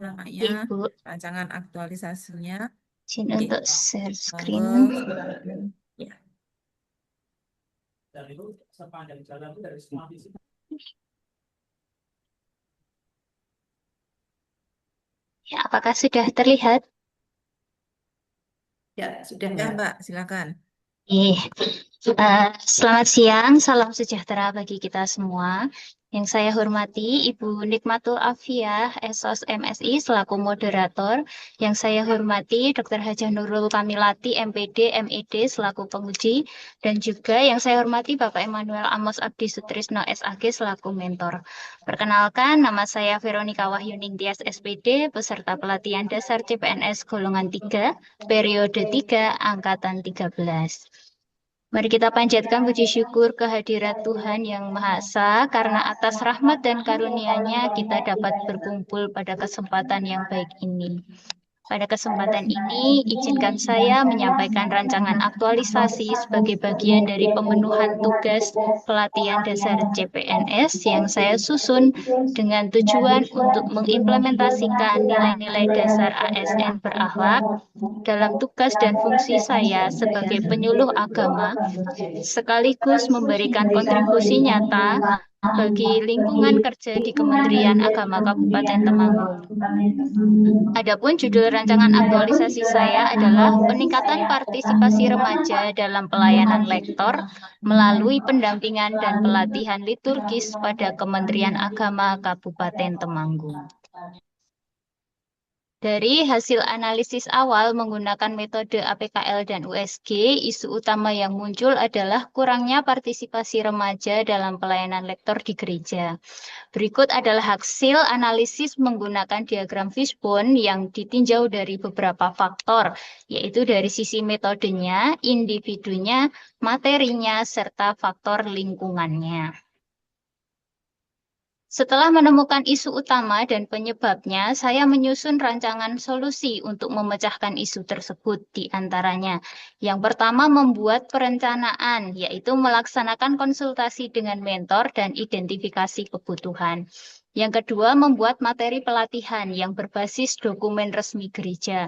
namanya Ya, Ibu. rancangan aktualisasinya. Izin Oke, untuk share monggo screen. silakan. Ya, Ya, apakah sudah terlihat? ya sudah ya Mbak, silakan. Eh, Selamat siang, salam sejahtera bagi kita semua. Yang saya hormati Ibu Nikmatul Afiah, SOS MSI selaku moderator. Yang saya hormati Dr. Hajah Nurul Kamilati, MPD, MED selaku penguji. Dan juga yang saya hormati Bapak Emmanuel Amos Abdi Sutrisno SAG selaku mentor. Perkenalkan, nama saya Veronica Wahyuning Tias SPD, peserta pelatihan dasar CPNS golongan 3, periode 3, angkatan 13. Mari kita panjatkan puji syukur kehadirat Tuhan Yang Maha Esa, karena atas rahmat dan karunia-Nya kita dapat berkumpul pada kesempatan yang baik ini. Pada kesempatan ini, izinkan saya menyampaikan rancangan aktualisasi sebagai bagian dari pemenuhan tugas pelatihan dasar CPNS yang saya susun dengan tujuan untuk mengimplementasikan nilai-nilai dasar ASN berakhlak dalam tugas dan fungsi saya sebagai penyuluh agama, sekaligus memberikan kontribusi nyata bagi lingkungan kerja di Kementerian Agama Kabupaten Temanggung. Adapun judul rancangan aktualisasi saya adalah peningkatan partisipasi remaja dalam pelayanan lektor melalui pendampingan dan pelatihan liturgis pada Kementerian Agama Kabupaten Temanggung. Dari hasil analisis awal menggunakan metode APKL dan USG, isu utama yang muncul adalah kurangnya partisipasi remaja dalam pelayanan lektor di gereja. Berikut adalah hasil analisis menggunakan diagram fishbone yang ditinjau dari beberapa faktor, yaitu dari sisi metodenya, individunya, materinya, serta faktor lingkungannya. Setelah menemukan isu utama dan penyebabnya, saya menyusun rancangan solusi untuk memecahkan isu tersebut di antaranya. Yang pertama, membuat perencanaan, yaitu melaksanakan konsultasi dengan mentor dan identifikasi kebutuhan. Yang kedua, membuat materi pelatihan yang berbasis dokumen resmi gereja.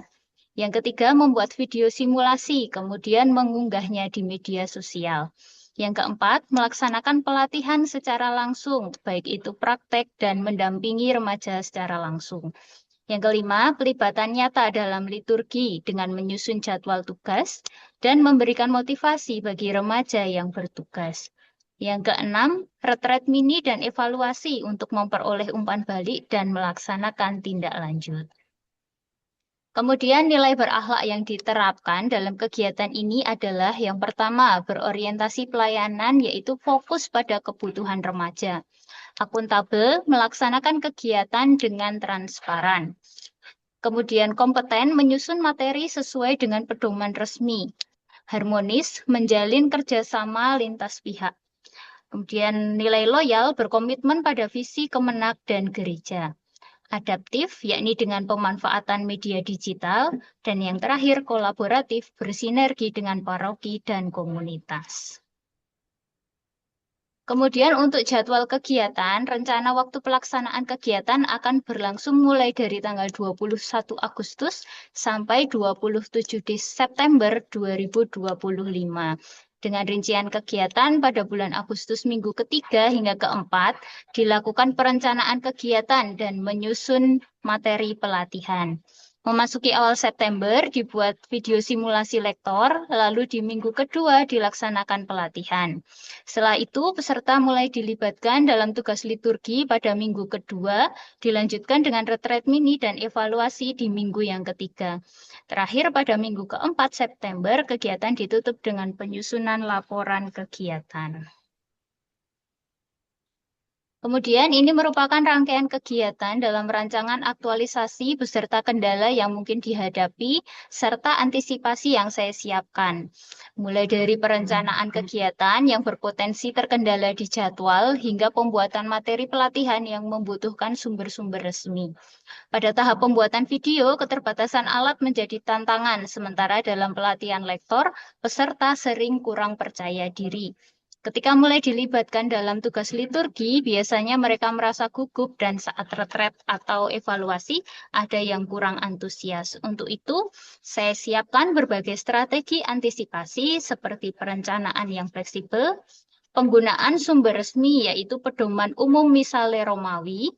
Yang ketiga, membuat video simulasi, kemudian mengunggahnya di media sosial. Yang keempat, melaksanakan pelatihan secara langsung, baik itu praktek dan mendampingi remaja secara langsung. Yang kelima, pelibatan nyata dalam liturgi dengan menyusun jadwal tugas dan memberikan motivasi bagi remaja yang bertugas. Yang keenam, retret mini dan evaluasi untuk memperoleh umpan balik dan melaksanakan tindak lanjut. Kemudian nilai berakhlak yang diterapkan dalam kegiatan ini adalah yang pertama, berorientasi pelayanan yaitu fokus pada kebutuhan remaja. Akuntabel, melaksanakan kegiatan dengan transparan. Kemudian kompeten, menyusun materi sesuai dengan pedoman resmi. Harmonis, menjalin kerjasama lintas pihak. Kemudian nilai loyal, berkomitmen pada visi Kemenak dan gereja. Adaptif, yakni dengan pemanfaatan media digital, dan yang terakhir kolaboratif, bersinergi dengan paroki dan komunitas. Kemudian untuk jadwal kegiatan, rencana waktu pelaksanaan kegiatan akan berlangsung mulai dari tanggal 21 Agustus sampai 27 September 2025. Dengan rincian kegiatan pada bulan Agustus minggu ketiga hingga keempat, dilakukan perencanaan kegiatan dan menyusun materi pelatihan. Memasuki awal September, dibuat video simulasi lektor, lalu di minggu kedua dilaksanakan pelatihan. Setelah itu, peserta mulai dilibatkan dalam tugas liturgi pada minggu kedua, dilanjutkan dengan retret mini dan evaluasi di minggu yang ketiga. Terakhir, pada minggu keempat September, kegiatan ditutup dengan penyusunan laporan kegiatan. Kemudian ini merupakan rangkaian kegiatan dalam rancangan aktualisasi beserta kendala yang mungkin dihadapi serta antisipasi yang saya siapkan. Mulai dari perencanaan kegiatan yang berpotensi terkendala di jadwal hingga pembuatan materi pelatihan yang membutuhkan sumber-sumber resmi. Pada tahap pembuatan video, keterbatasan alat menjadi tantangan, sementara dalam pelatihan lektor, peserta sering kurang percaya diri. Ketika mulai dilibatkan dalam tugas liturgi, biasanya mereka merasa gugup dan saat retret atau evaluasi ada yang kurang antusias. Untuk itu, saya siapkan berbagai strategi antisipasi seperti perencanaan yang fleksibel, penggunaan sumber resmi yaitu pedoman umum Misale Romawi,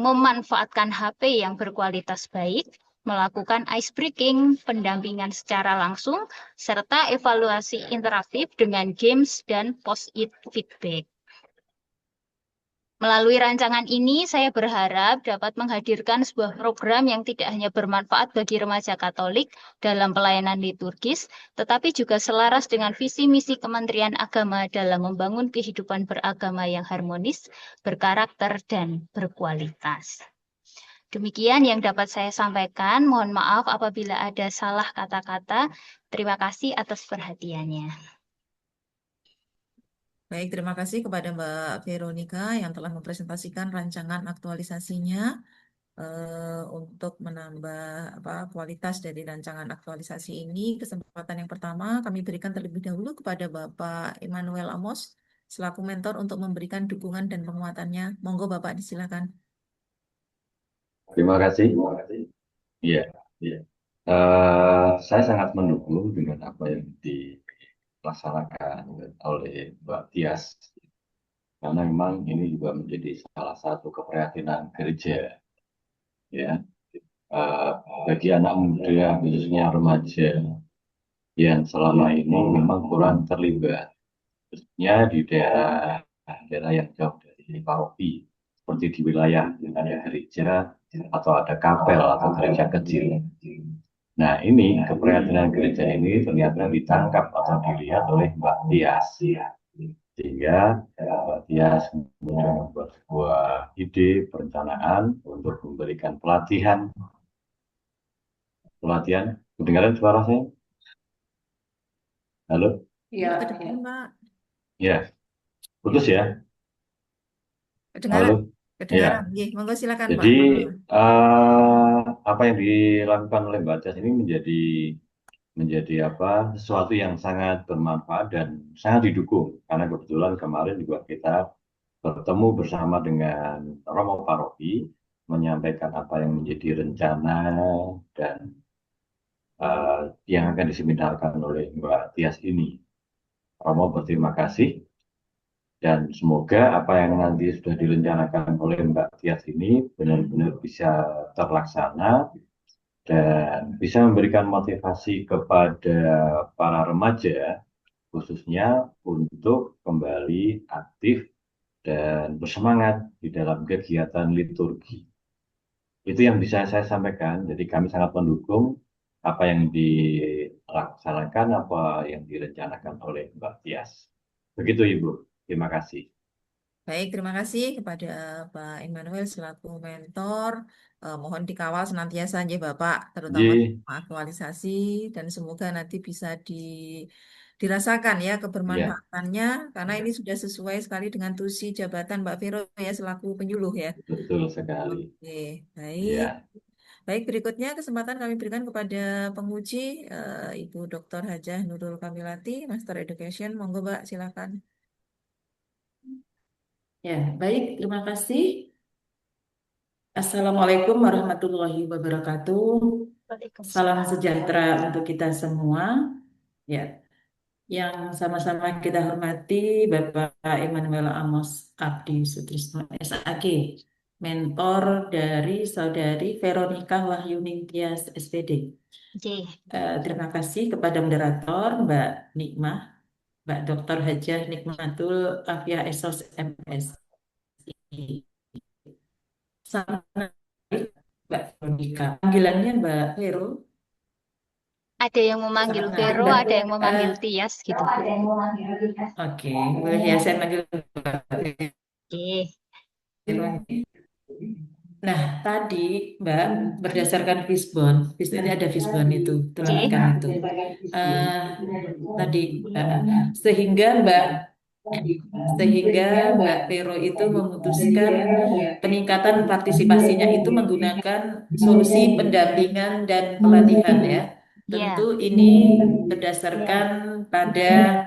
memanfaatkan HP yang berkualitas baik, melakukan ice breaking, pendampingan secara langsung, serta evaluasi interaktif dengan games dan post-it feedback. Melalui rancangan ini, saya berharap dapat menghadirkan sebuah program yang tidak hanya bermanfaat bagi remaja Katolik dalam pelayanan liturgis, tetapi juga selaras dengan visi misi Kementerian Agama dalam membangun kehidupan beragama yang harmonis, berkarakter, dan berkualitas. Demikian yang dapat saya sampaikan. Mohon maaf apabila ada salah kata-kata. Terima kasih atas perhatiannya. Baik, terima kasih kepada Mbak Veronica yang telah mempresentasikan rancangan aktualisasinya untuk menambah kualitas dari rancangan aktualisasi ini. Kesempatan yang pertama kami berikan terlebih dahulu kepada Bapak Immanuel Amos selaku mentor untuk memberikan dukungan dan penguatannya. Monggo Bapak disilakan. Terima kasih. Iya, iya. Saya sangat mendukung dengan apa yang dilaksanakan oleh Mbak Tias, karena memang ini juga menjadi salah satu keprihatinan gereja, ya. Eh, Bagi anak muda, khususnya remaja, yang selama ini memang kurang terlibat, khususnya di daerah yang jauh dari paroki, seperti di wilayah yang ada gereja atau ada kapel atau gereja kecil. Nah, ini keprihatinan gereja ini ternyata ditangkap atau dilihat oleh Mbak Tias. Sehingga Mbak Tias kemudian membuat sebuah ide perencanaan untuk memberikan pelatihan. Kedengaran suara saya? Halo? Iya, kedengaran Pak. Ya, putus ya? Kedengaran, Halo? kedengaran. Ya. Iya, monggo silakan Pak. Jadi apa yang dilakukan oleh Mbak Tias ini menjadi sesuatu yang sangat bermanfaat dan sangat didukung, karena kebetulan kemarin juga kita bertemu bersama dengan Romo Paroki menyampaikan apa yang menjadi rencana dan yang akan diseminarkan oleh Mbak Tias ini. Romo berterima kasih dan semoga apa yang nanti sudah direncanakan oleh Mbak Tias ini benar-benar bisa terlaksana dan bisa memberikan motivasi kepada para remaja, khususnya untuk kembali aktif dan bersemangat di dalam kegiatan liturgi. Itu yang bisa saya sampaikan. Jadi kami sangat mendukung apa yang dilaksanakan, apa yang direncanakan oleh Mbak Tias. Begitu Ibu. Terima kasih. Baik, terima kasih kepada Pak Immanuel selaku mentor. Mohon dikawal senantiasa ya Bapak, terutama Ji, aktualisasi dan semoga nanti bisa dirasakan ya ya, kebermanfaatannya karena ini sudah sesuai sekali dengan tusi jabatan Mbak Vero ya selaku penyuluh ya. betul sekali. Oke, baik. Ya, Baik, berikutnya kesempatan kami berikan kepada penguji Ibu Dr. Hajah Nurul Kamilati, Master Education. Monggo Mbak, silakan. Ya, baik, terima kasih. Assalamualaikum warahmatullahi wabarakatuh. Salam sejahtera untuk kita semua. Ya, yang sama-sama kita hormati Bapak Immanuel Amos Abdi Sutrisno SAG, mentor dari Saudari Veronica Wahyuning Tias SPD. Terima kasih kepada moderator Mbak Nikmah, Mbak Dr. Hajah Nikmatul Afia Esos MSI. Sama Mbak Veronica. Panggilannya Mbak Vero. Ada yang memanggil Sangat Vero, menarik, ada yang memanggil Tias gitu. Oke, boleh ya saya panggil Mbak Oke. Vero. Nah, tadi Mbak berdasarkan Fishbone, ini ada Fishbone itu, tulangan itu. Eh, tadi sehingga Mbak Vero itu memutuskan peningkatan partisipasinya itu menggunakan solusi pendampingan dan pelatihan ya. Ya. Tentu ini berdasarkan pada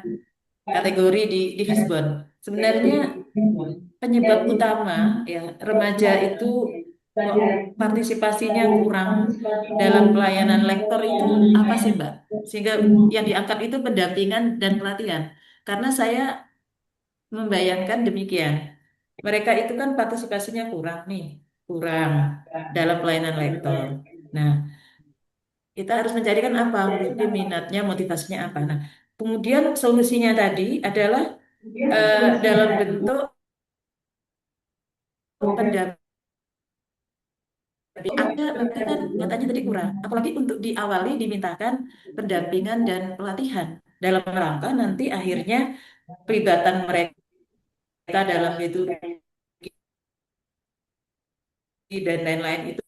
kategori di Fisbon. Sebenarnya penyebab utama ya remaja itu kok partisipasinya kurang dalam pelayanan lektor itu apa sih Mbak? Sehingga yang diangkat itu pendampingan dan pelatihan. Karena saya membayangkan demikian. Mereka itu kan partisipasinya kurang nih, kurang dalam pelayanan lektor. Nah, kita harus mencarikan apa, mungkin minatnya, motivasinya apa. Nah, kemudian solusinya tadi adalah dalam bentuk pendampingan. Ada, tapi kan katanya tadi kurang. Apalagi untuk diawali dimintakan pendampingan dan pelatihan dalam rangka nanti akhirnya pelibatan mereka dalam liturgi dan lain-lain itu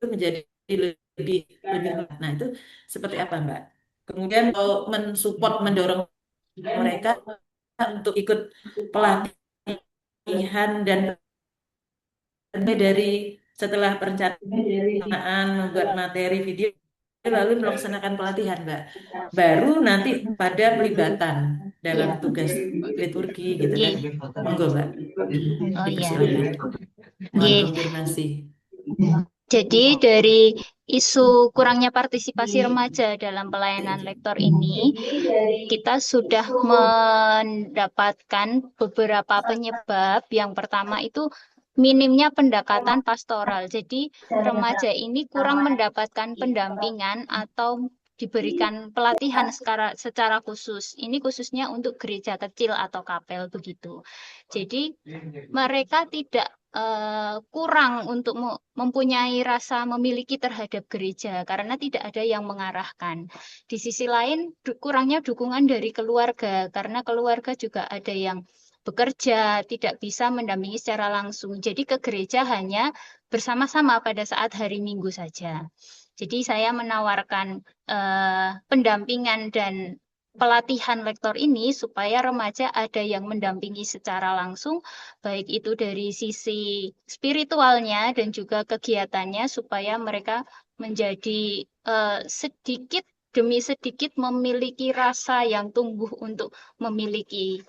menjadi lebih lebih. Nah, itu seperti apa, Mbak? Kemudian kalau mensupport, mendorong mereka untuk ikut pelatihan dan dari setelah perencanaan membuat materi video lalu melaksanakan pelatihan, Mbak. Baru nanti pada pelibatan dalam Iya. tugas liturgi gitu kan. Nggih. Monggo, Mbak. Oh iya. Dipersilakan. Mohon Nggih. konfirmasi. Jadi dari isu kurangnya partisipasi remaja dalam pelayanan lektor ini, kita sudah mendapatkan beberapa penyebab. Yang pertama itu minimnya pendekatan pastoral. Jadi remaja ini kurang mendapatkan pendampingan atau diberikan pelatihan secara khusus. Ini khususnya untuk gereja kecil atau kapel begitu. Jadi mereka tidak kurang untuk mempunyai rasa memiliki terhadap gereja karena tidak ada yang mengarahkan. Di sisi lain, kurangnya dukungan dari keluarga karena keluarga juga ada yang bekerja, tidak bisa mendampingi secara langsung. Jadi ke gereja hanya bersama-sama pada saat hari Minggu saja. Jadi saya menawarkan pendampingan dan pelatihan lektor ini supaya remaja ada yang mendampingi secara langsung, baik itu dari sisi spiritualnya dan juga kegiatannya, supaya mereka menjadi sedikit demi sedikit memiliki rasa yang tumbuh untuk memiliki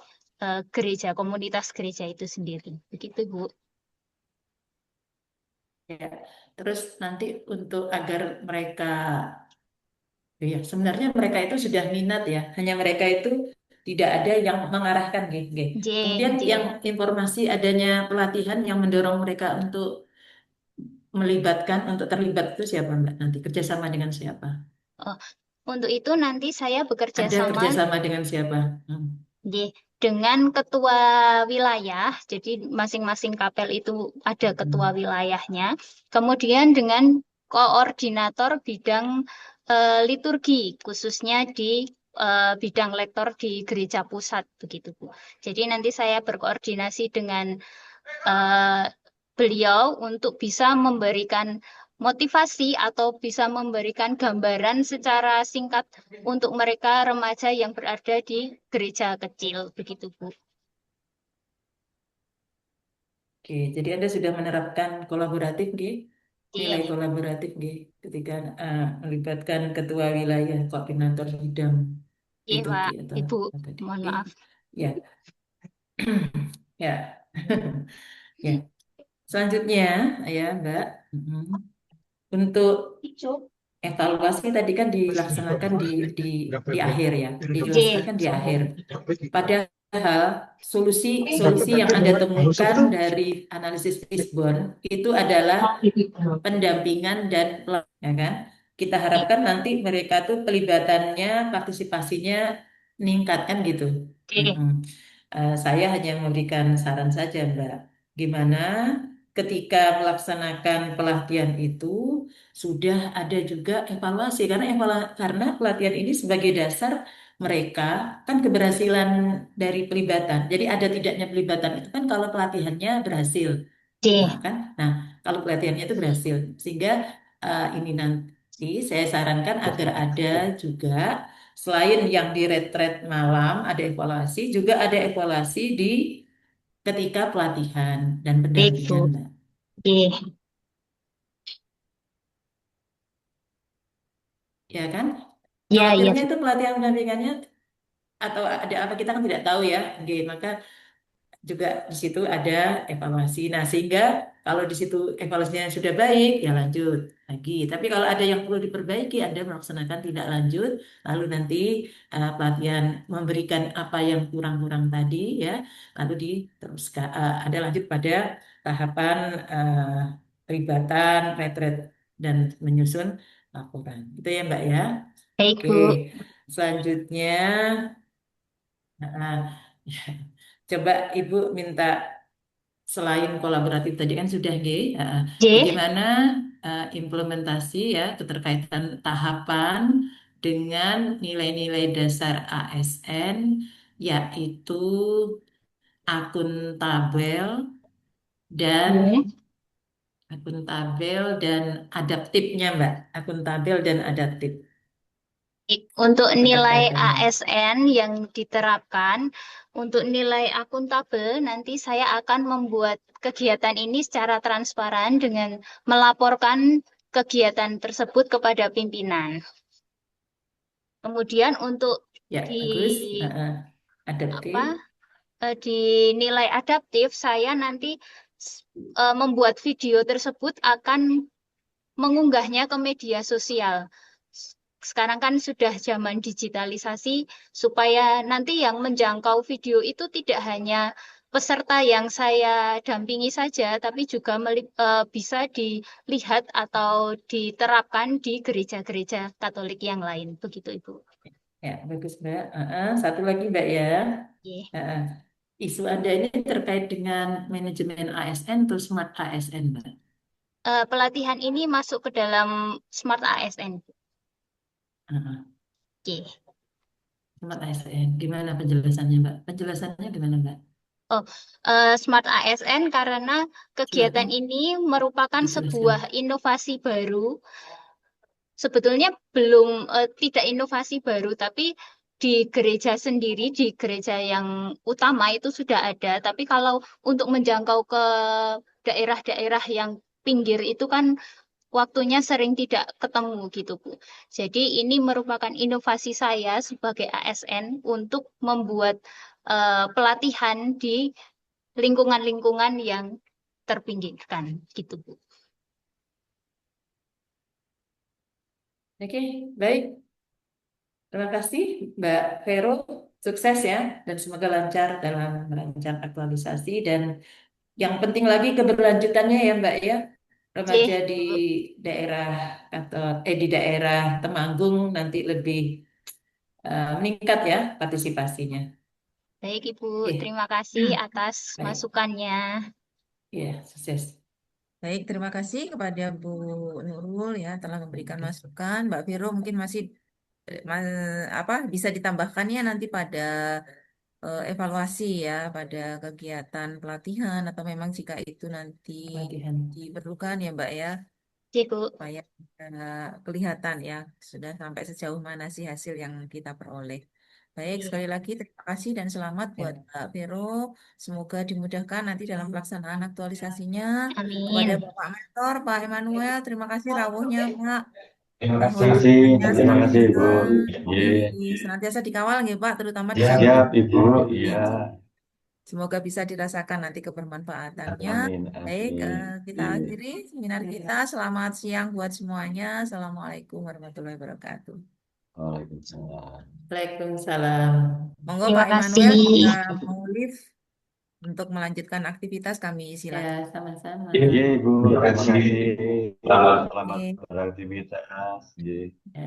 gereja, komunitas gereja itu sendiri. Begitu, Bu. Ya. Terus nanti untuk agar mereka, ya sebenarnya mereka itu sudah minat ya, hanya mereka itu tidak ada yang mengarahkan, gitu. J, Kemudian yang J. informasi adanya pelatihan yang mendorong mereka untuk untuk terlibat itu siapa Mbak? Nanti kerjasama dengan siapa? Oh, untuk itu nanti saya bekerja Ada sama kerjasama dengan siapa? dengan ketua wilayah, jadi masing-masing kapel itu ada ketua wilayahnya. Kemudian dengan koordinator bidang liturgi, khususnya di bidang lektor di gereja pusat, begitu Bu. Jadi nanti saya berkoordinasi dengan eh, beliau untuk bisa memberikan motivasi atau bisa memberikan gambaran secara singkat untuk mereka remaja yang berada di gereja kecil, begitu Bu. Oke, jadi Anda sudah menerapkan kolaboratif, gitu? Iya, Nilai kolaboratif, gitu, ketika melibatkan ketua wilayah, koordinator bidang iya liturgi Pak, atau Ibu, apa tadi? mohon Oke. maaf. Ya, ya, ya. Selanjutnya, ya, Mbak. Mhm. Untuk evaluasi tadi kan dilaksanakan di, di akhir ya, J, dilaksanakan di akhir. Padahal solusi solusi yang Anda temukan dari analisis Fishbone itu adalah pendampingan dan ya kan? Kita harapkan nanti mereka tuh pelibatannya, partisipasinya meningkat kan gitu. J, Mm-mm. Saya hanya memberikan saran saja, Mbak. Gimana ketika melaksanakan pelatihan itu sudah ada juga evaluasi karena pelatihan ini sebagai dasar mereka kan keberhasilan dari pelibatan. Jadi ada tidaknya pelibatan itu kan kalau pelatihannya berhasil. Nah, J. kan? Nah, kalau pelatihannya itu berhasil, sehingga ini nanti saya sarankan agar ada juga selain yang di retret malam ada evaluasi, juga ada evaluasi di ketika pelatihan dan Baik pendampingan, Bu. Mbak. J. Ya kan? Ya, iya. Khawatirnya itu pelatihan pendampingannya atau ada apa kita kan tidak tahu ya. Oke, maka juga di situ ada evaluasi. Nah, sehingga kalau di situ evaluasinya sudah baik, ya lanjut lagi. Tapi kalau ada yang perlu diperbaiki, Anda melaksanakan tidak lanjut, lalu nanti pelatihan memberikan apa yang kurang-kurang tadi, ya, lalu diteruskan. Ada lanjut pada tahapan peribatan, retret, dan menyusun laporan. Itu ya, Mbak ya. Baik, Oke, Bu. selanjutnya. Nah, coba Ibu minta selain kolaboratif tadi kan sudah G, J. bagaimana implementasi ya keterkaitan tahapan dengan nilai-nilai dasar ASN yaitu akuntabel dan J. adaptifnya Mbak, akuntabel dan adaptif Untuk nilai keterkaitannya. ASN yang diterapkan, untuk nilai akuntabel, nanti saya akan membuat kegiatan ini secara transparan dengan melaporkan kegiatan tersebut kepada pimpinan. Kemudian untuk Ya, di bagus. apa Adaptif. di nilai adaptif, saya nanti membuat video tersebut akan mengunggahnya ke media sosial. Sekarang kan sudah zaman digitalisasi, supaya nanti yang menjangkau video itu tidak hanya peserta yang saya dampingi saja, tapi juga bisa dilihat atau diterapkan di gereja-gereja Katolik yang lain. Begitu, Ibu. Ya, bagus Mbak. Satu lagi Mbak ya. Oke. Uh, Isu Anda ini terkait dengan manajemen ASN atau smart ASN, Mbak? Pelatihan ini masuk ke dalam Smart ASN. Uh, Oke. Smart ASN, gimana penjelasannya, Mbak? Penjelasannya gimana, Mbak? Oh, Smart ASN karena kegiatan Silakan ini merupakan dijelaskan. sebuah inovasi baru. Sebetulnya belum tidak inovasi baru, tapi di gereja sendiri, di gereja yang utama itu sudah ada. Tapi kalau untuk menjangkau ke daerah-daerah yang pinggir itu kan waktunya sering tidak ketemu gitu, Bu. Jadi ini merupakan inovasi saya sebagai ASN untuk membuat pelatihan di lingkungan-lingkungan yang terpinggirkan gitu, Bu. Oke, baik. Terima kasih, Mbak Vero. Sukses ya, dan semoga lancar dalam merancang aktualisasi. Dan yang penting lagi keberlanjutannya ya, Mbak ya. Remaja Oke, di daerah atau di daerah Temanggung nanti lebih meningkat ya partisipasinya. baik Ibu. Oke, Terima kasih atas baik. masukannya. Ya, sukses. Baik, terima kasih kepada Bu Nurul ya telah memberikan masukan. Mbak Vero mungkin masih apa bisa ditambahkan ya nanti pada evaluasi ya pada kegiatan pelatihan atau memang jika itu nanti Pelatihan. diperlukan ya Mbak ya Oke, Bu. supaya kelihatan ya sudah sampai sejauh mana sih hasil yang kita peroleh. Baik, sekali lagi terima kasih dan selamat buat Ya. Mbak Vero. Semoga dimudahkan nanti dalam pelaksanaan aktualisasinya. Kepada Amin. Bapak Mentor, Pak Emmanuel, terima kasih rawuhnya Pak. Terima Mohon kasih, doanya terima kasih senantiasa Ibu. Iya, senantiasa dikawal nggih Pak, terutama di siap, dalam siap Ibu. ini. Iya, Semoga bisa dirasakan nanti kebermanfaatannya. amin, Baik, amin. kita Iya. akhiri seminar kita. Selamat siang buat semuanya. Assalamualaikum warahmatullahi wabarakatuh. Waalaikumsalam. Waalaikumsalam. Monggo Terima Pak kasih. Emmanuel, jika mau live untuk melanjutkan aktivitas kami Ya, silakan. sama-sama. Iya, Ibu. Terima kasih. Selamat Oke. beraktivitas. Iya. Ya.